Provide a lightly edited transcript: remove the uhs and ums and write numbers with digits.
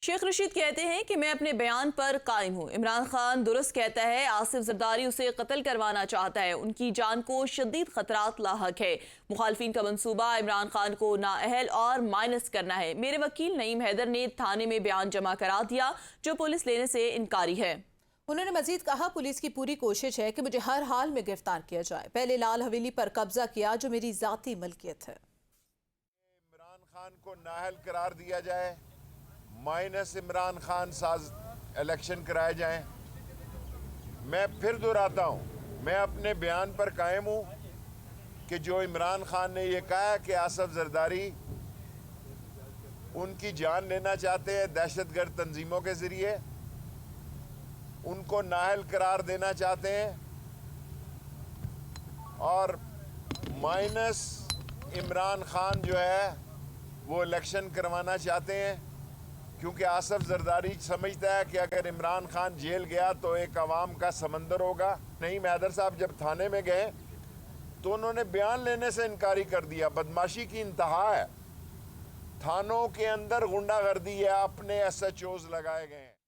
شیخ رشید کہتے ہیں کہ میں اپنے بیان پر قائم ہوں۔ عمران خان درست کہتا ہے، آصف زرداری اسے قتل کروانا چاہتا ہے، ان کی جان کو شدید خطرات لاحق ہے۔ مخالفین کا منصوبہ عمران خان کو نااہل اور مائنس کرنا ہے۔ میرے وکیل نعیم حیدر نے تھانے میں بیان جمع کرا دیا جو پولیس لینے سے انکاری ہے۔ انہوں نے مزید کہا، پولیس کی پوری کوشش ہے کہ مجھے ہر حال میں گرفتار کیا جائے۔ پہلے لال حویلی پر قبضہ کیا جو میری ذاتی ملکیت ہے۔ عمران خان کو نااہل قرار دیا جائے، مائنس عمران خان ساز الیکشن کرائے جائیں۔ میں پھر دہراتا ہوں، میں اپنے بیان پر قائم ہوں کہ جو عمران خان نے یہ کہا کہ آصف زرداری ان کی جان لینا چاہتے ہیں دہشت گرد تنظیموں کے ذریعے، ان کو نااہل قرار دینا چاہتے ہیں، اور مائنس عمران خان جو ہے وہ الیکشن کروانا چاہتے ہیں، کیونکہ آصف زرداری سمجھتا ہے کہ اگر عمران خان جیل گیا تو ایک عوام کا سمندر ہوگا۔ نعیم حیدر صاحب جب تھانے میں گئے تو انہوں نے بیان لینے سے انکاری کر دیا۔ بدماشی کی انتہا ہے، تھانوں کے اندر غنڈہ گردی ہے، اپنے ایس ایچ اوز لگائے گئے ہیں۔